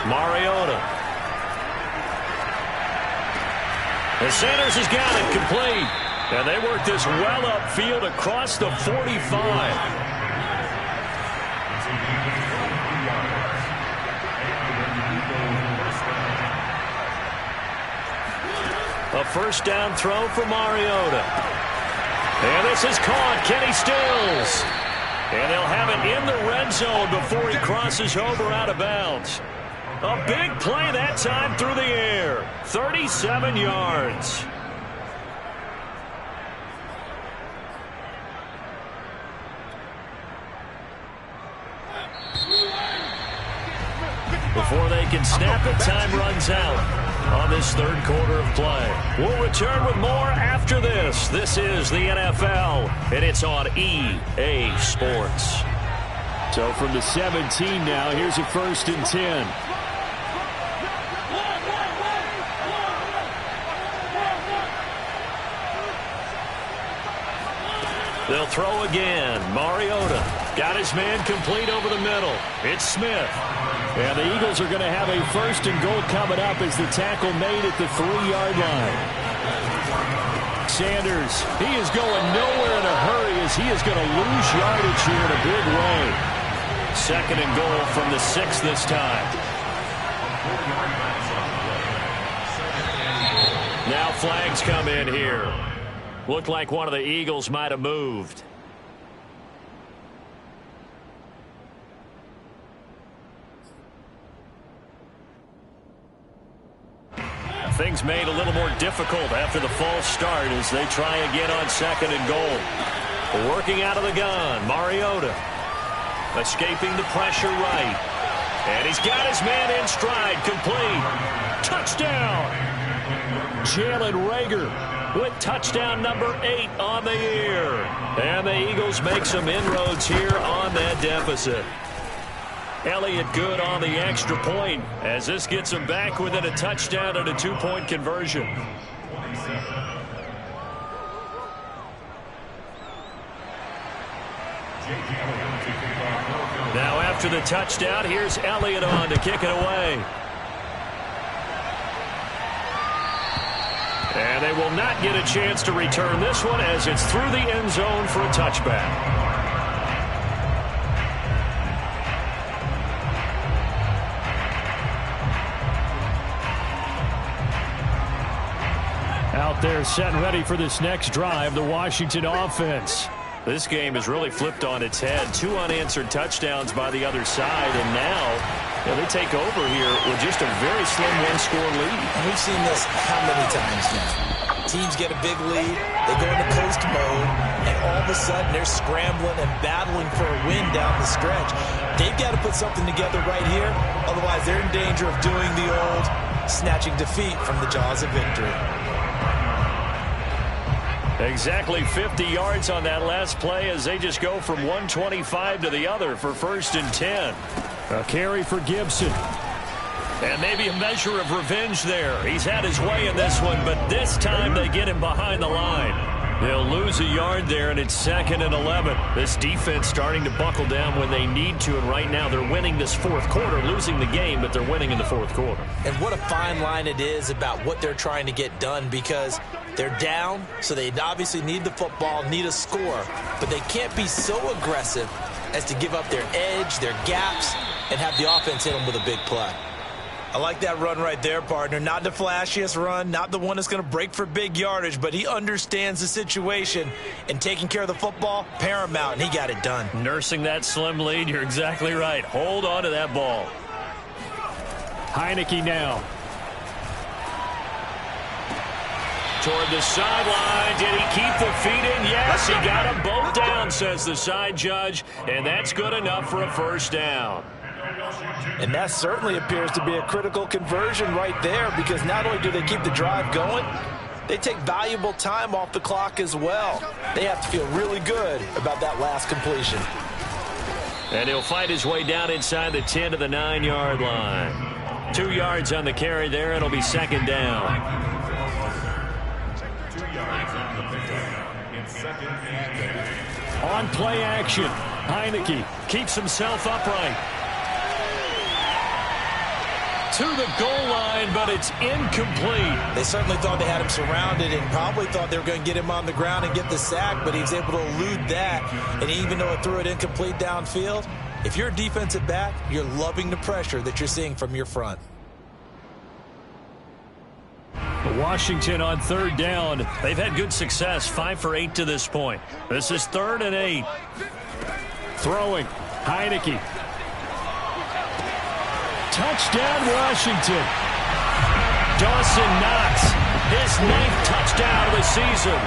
Speaker 2: Mariota. And Sanders has got it complete. And they work this well upfield across the 45. A first down throw for Mariota. And this is caught. Kenny Stills. And they'll have it in the red zone before he crosses over out of bounds. A big play that time through the air. 37 yards. Before they can snap it, time runs out on this third quarter of play. We'll return with more after this. This is the NFL, and it's on EA Sports. So from the 17 now, here's a 1st and 10. They'll throw again. Mariota got his man complete over the middle. It's Smith. And the Eagles are going to have a 1st and goal coming up as the tackle made at the 3-yard line. Sanders, he is going nowhere in a hurry as he is going to lose yardage here in a big way. 2nd and goal from the 6 this time. Now flags come in here. Looked like one of the Eagles might have moved. Things made a little more difficult after the false start as they try again on 2nd and goal. Working out of the gun, Mariota. Escaping the pressure right. And he's got his man in stride, complete. Touchdown! Jalen Reagor with touchdown number 8 on the year. And the Eagles make some inroads here on that deficit. Elliott good on the extra point as this gets him back within a touchdown and a 2-point conversion. Now after the touchdown, here's Elliott on to kick it away. And they will not get a chance to return this one as it's through the end zone for a touchback. Out there set and ready for this next drive, the Washington offense. This game has really flipped on its head. 2 unanswered touchdowns by the other side, and now they take over here with just a very slim 1-score lead.
Speaker 3: And we've seen this how many times now? Teams get a big lead, they go into coast mode, and all of a sudden they're scrambling and battling for a win down the stretch. They've got to put something together right here, otherwise they're in danger of doing the old snatching defeat from the jaws of victory.
Speaker 2: Exactly 50 yards on that last play as they just go from 125 to the other for 1st and 10. A carry for Gibson. And maybe a measure of revenge there. He's had his way in this one, but this time they get him behind the line. They'll lose a yard there, and it's 2nd and 11. This defense starting to buckle down when they need to, and right now they're winning this 4th quarter, losing the game, but they're winning in the 4th quarter.
Speaker 3: And what a fine line it is about what they're trying to get done, because they're down, so they obviously need the football, need a score, but they can't be so aggressive as to give up their edge, their gaps, and have the offense hit them with a big play. I like that run right there, partner. Not the flashiest run, not the one that's going to break for big yardage, but he understands the situation, and taking care of the football, paramount, and he got it done.
Speaker 2: Nursing that slim lead, you're exactly right. Hold on to that ball. Heineke now. Toward the sideline. Did he keep the feet in? Yes, he got them both down, says the side judge, and that's good enough for a 1st down.
Speaker 6: And that certainly appears to be a critical conversion right there, because not only do they keep the drive going, they take valuable time off the clock as well. They have to feel really good about that last completion.
Speaker 2: And he'll fight his way down inside the 10 to the 9-yard line. 2 yards on the carry there. It'll be 2nd down.
Speaker 4: 2 yards on the pickup. It's 2nd and 10.
Speaker 2: On play action, Heineke keeps himself upright. To the goal line, but it's incomplete.
Speaker 3: They certainly thought they had him surrounded and probably thought they were going to get him on the ground and get the sack, but he was able to elude that. And even though it threw it incomplete downfield, if you're a defensive back, you're loving the pressure that you're seeing from your front.
Speaker 2: Washington on 3rd down. They've had good success, 5 for 8 to this point. This is 3rd and 8. Throwing, Heineke. Touchdown, Washington. Dawson Knox, his 9th touchdown of the season.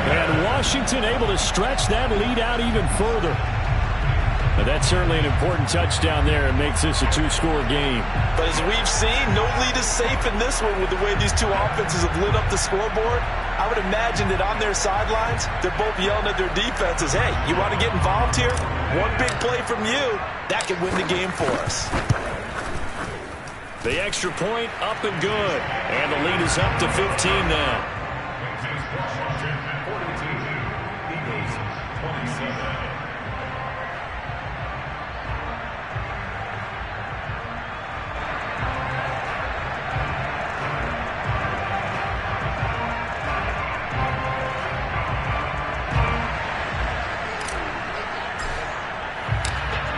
Speaker 2: And Washington able to stretch that lead out even further. And that's certainly an important touchdown there. It makes this a 2-score game.
Speaker 6: But as we've seen, no lead is safe in this one with the way these 2 offenses have lit up the scoreboard. I would imagine that on their sidelines, they're both yelling at their defenses, hey, you want to get involved here? One big play from you, that could win the game for us.
Speaker 2: The extra point up and good. And the lead is up to 15 now.
Speaker 4: Washington 42, Eagles 27.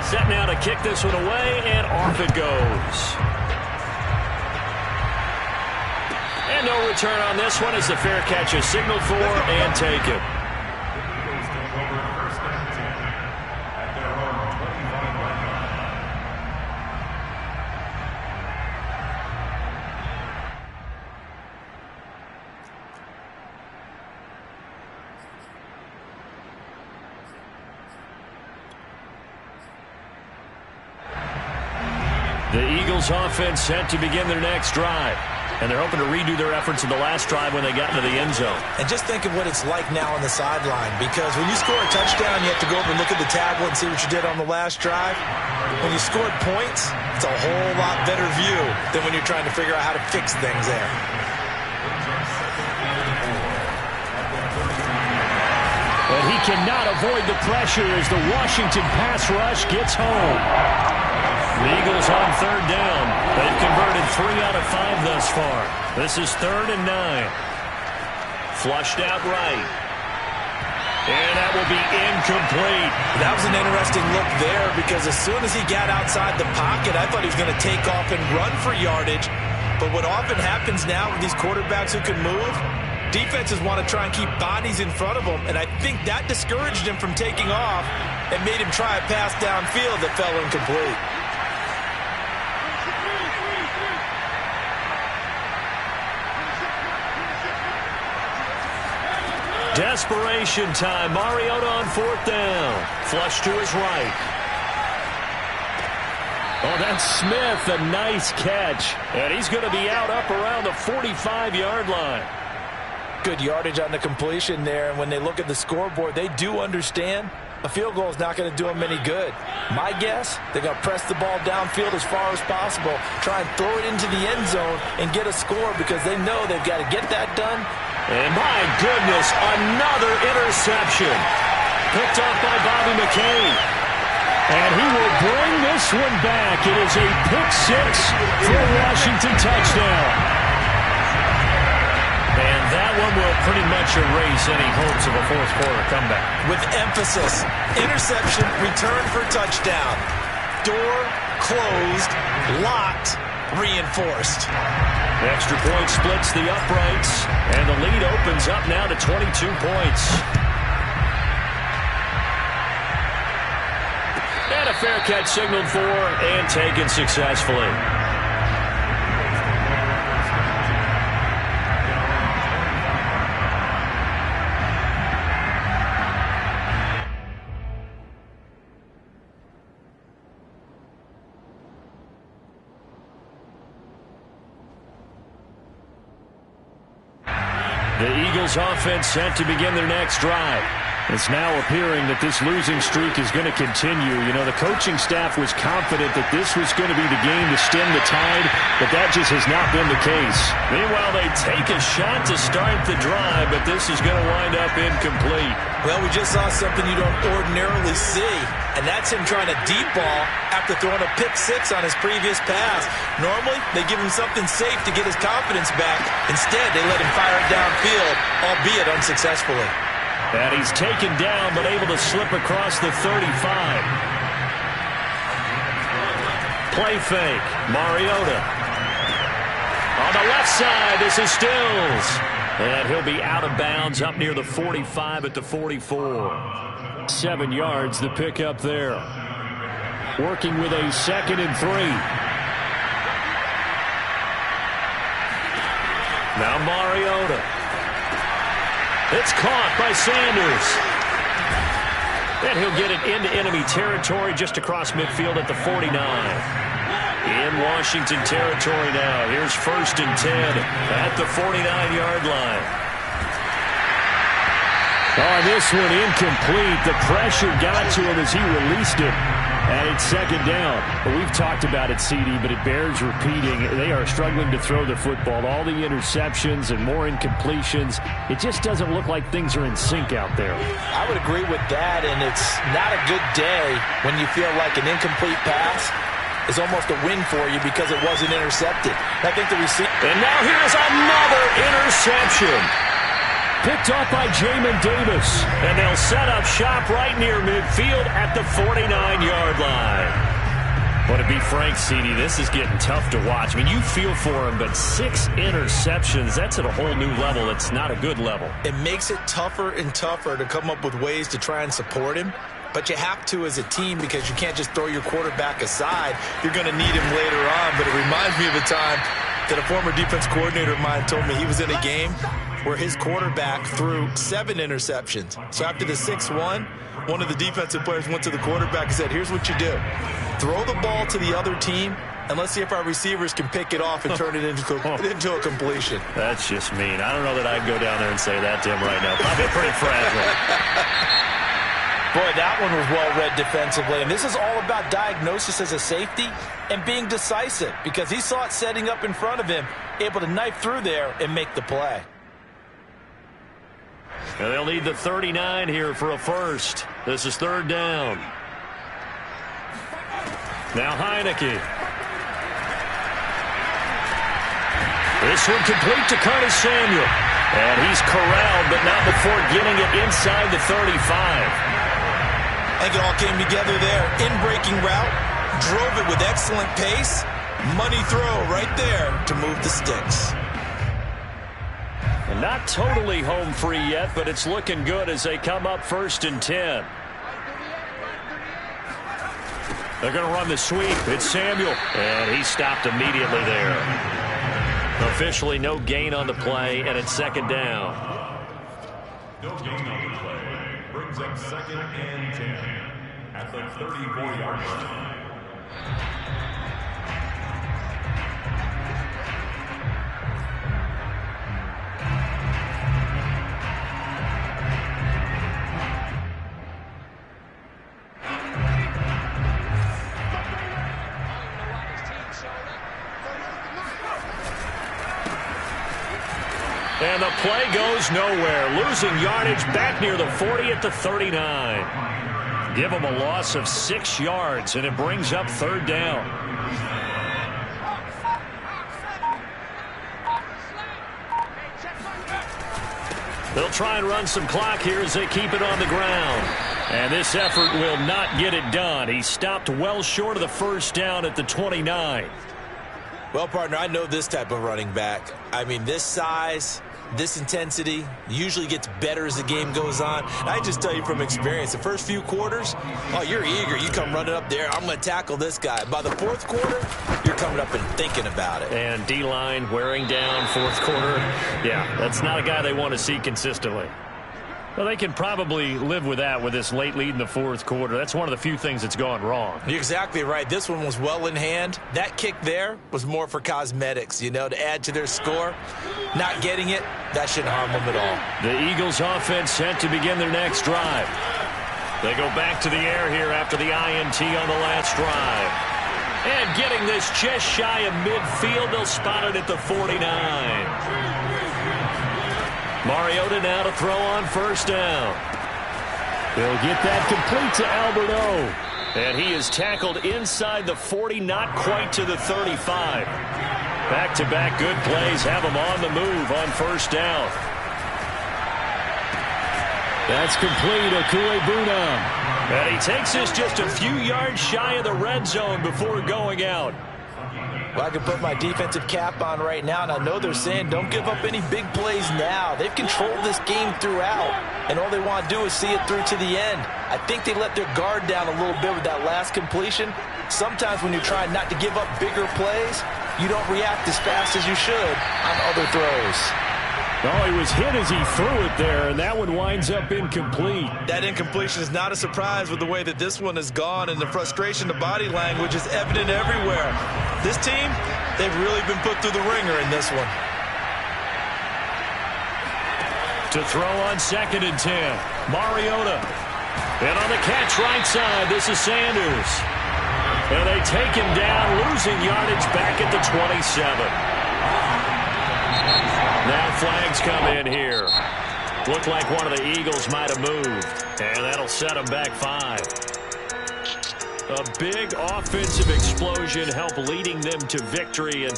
Speaker 2: Set now to kick this one away, and off it goes. And no return on this one as the fair catch is signaled for and taken.
Speaker 4: The Eagles take over 1st and 10 at their own 25-yard line.
Speaker 2: The Eagles offense set to begin their next drive. And they're hoping to redo their efforts in the last drive when they got into the end zone.
Speaker 3: And just think of what it's like now on the sideline, because when you score a touchdown, you have to go over and look at the tablet and see what you did on the last drive. When you scored points, it's a whole lot better view than when you're trying to figure out how to fix things there.
Speaker 2: And he cannot avoid the pressure as the Washington pass rush gets home. The Eagles on third down. They've converted 3 out of 5 thus far. This is 3rd and 9. Flushed out right. And that will be incomplete.
Speaker 3: That was an interesting look there, because as soon as he got outside the pocket, I thought he was going to take off and run for yardage. But what often happens now with these quarterbacks who can move, defenses want to try and keep bodies in front of them, and I think that discouraged him from taking off and made him try a pass downfield that fell incomplete.
Speaker 2: Desperation time. Mariota on 4th down. Flush to his right. Oh, that's Smith. A nice catch. And he's going to be out up around the 45-yard line.
Speaker 3: Good yardage on the completion there. And when they look at the scoreboard, they do understand a field goal is not going to do them any good. My guess, they're going to press the ball downfield as far as possible, try and throw it into the end zone and get a score, because they know they've got to get that done.
Speaker 2: And my goodness, another interception. Picked up by Bobby McCain. And he will bring this one back. It is a pick-6 for a Washington touchdown. And that one will pretty much erase any hopes of a fourth-quarter comeback.
Speaker 3: With emphasis, interception, return for touchdown. Door closed, locked, reinforced.
Speaker 2: Extra point splits the uprights, and the lead opens up now to 22 points. And a fair catch signaled for and taken successfully. The Eagles offense set to begin their next drive. It's now appearing that this losing streak is going to continue. You know, the coaching staff was confident that this was going to be the game to stem the tide, but that just has not been the case. Meanwhile, they take a shot to start the drive, but this is going to wind up incomplete.
Speaker 3: Well, we just saw something you don't ordinarily see, and that's him trying to deep ball after throwing a pick-6 on his previous pass. Normally, they give him something safe to get his confidence back. Instead, they let him fire it downfield, albeit unsuccessfully.
Speaker 2: And he's taken down, but able to slip across the 35. Play fake. Mariota. On the left side, this is Stills. And he'll be out of bounds up near the 45 at the 44. 7 yards, the pickup there. Working with a 2nd and 3. Now Mariota. It's caught by Sanders. And he'll get it into enemy territory just across midfield at the 49. In Washington territory now. Here's 1st and 10 at the 49-yard line. Oh, this one incomplete. The pressure got to him as he released it. And it's 2nd down. But we've talked about it, CD, but it bears repeating. They are struggling to throw the football. All the interceptions and more incompletions. It just doesn't look like things are in sync out there.
Speaker 6: I would agree with that, and it's not a good day when you feel like an incomplete pass is almost a win for you because it wasn't intercepted. I think the receiver...
Speaker 2: And now here's another interception. Picked up by Jamin Davis. And they'll set up shop right near midfield at the 49-yard line. But to be frank, CD, this is getting tough to watch. I mean, you feel for him, but 6 interceptions, that's at a whole new level. It's not a good level.
Speaker 3: It makes it tougher and tougher to come up with ways to try and support him. But you have to as a team because you can't just throw your quarterback aside. You're going to need him later on. But it reminds me of a time that a former defense coordinator of mine told me he was in a game where his quarterback threw 7 interceptions. So after the 6th one of the defensive players went to the quarterback and said, here's what you do. Throw the ball to the other team
Speaker 6: And let's see if our receivers can pick it off and turn it into a completion.
Speaker 2: That's just mean. I don't know that I'd go down there and say that to him right now. Probably pretty fragile.
Speaker 6: Boy, that one was well read defensively. And this is all about diagnosis as a safety and being decisive, because he saw it setting up in front of him, able to knife through there and make the play.
Speaker 2: And they'll need the 39 here for a first. This is third down. Now Heineke. This one complete to Curtis Samuel. And he's corralled, but not before getting it inside the 35.
Speaker 6: I think it all came together there. In-breaking route, drove it with excellent pace. Money throw right there to move the sticks.
Speaker 2: And not totally home free yet, but it's looking good as they come up 1st and 10. They're going to run the sweep. It's Samuel. And he stopped immediately there. Officially no gain on the play, and it's second down.
Speaker 4: No gain on the play. Brings up 2nd and 10 at the 34-yard line.
Speaker 2: And the play goes nowhere. Losing yardage back near the 40 at the 39. Give them a loss of 6 yards, and it brings up third down. They'll try and run some clock here as they keep it on the ground. And this effort will not get it done. He stopped well short of the first down at the 29.
Speaker 6: Well, partner, I know this type of running back. I mean, this size, this intensity usually gets better as the game goes on. And I just tell you from experience, the first few quarters, oh, you're eager. You come running up there, I'm going to tackle this guy. By the fourth quarter, you're coming up and thinking about it.
Speaker 2: And D-line wearing down fourth quarter. Yeah, that's not a guy they want to see consistently. Well, they can probably live with that with this late lead in the fourth quarter. That's one of the few things that's gone wrong.
Speaker 6: You're exactly right. This one was well in hand. That kick there was more for cosmetics, you know, to add to their score. Not getting it, that shouldn't harm them at all.
Speaker 2: The Eagles offense set to begin their next drive. They go back to the air here after the INT on the last drive. And getting this just shy of midfield, they'll spot it at the 49. Mariota now to throw on first down. They'll get that complete to Albert O. And he is tackled inside the 40, not quite to the 35. Back-to-back good plays have him on the move on first down. That's complete, Okuegbunam. And he takes this just a few yards shy of the red zone before going out.
Speaker 6: Well, I can put my defensive cap on right now, and I know they're saying don't give up any big plays now. They've controlled this game throughout, and all they want to do is see it through to the end. I think they let their guard down a little bit with that last completion. Sometimes when you're trying not to give up bigger plays, you don't react as fast as you should on other throws.
Speaker 2: Oh, he was hit as he threw it there, and that one winds up incomplete.
Speaker 6: That incompletion is not a surprise with the way that this one has gone, and the frustration, the body language is evident everywhere. This team, they've really been put through the ringer in this one.
Speaker 2: To throw on 2nd and 10, Mariota. And on the catch right side, this is Sanders. And they take him down, losing yardage back at the 27. Now flags come in here. Looked like one of the Eagles might have moved. And that'll set them back 5. A big offensive explosion helped leading them to victory. And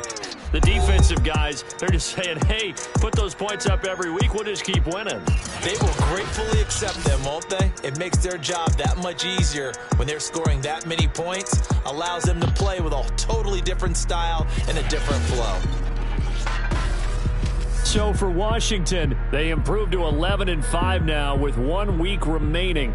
Speaker 2: the defensive guys, they're just saying, hey, put those points up every week. We'll just keep winning.
Speaker 6: They will gratefully accept them, won't they? It makes their job that much easier when they're scoring that many points. Allows them to play with a totally different style and a different flow.
Speaker 2: So for Washington, they improved to 11-5 now with 1 week remaining.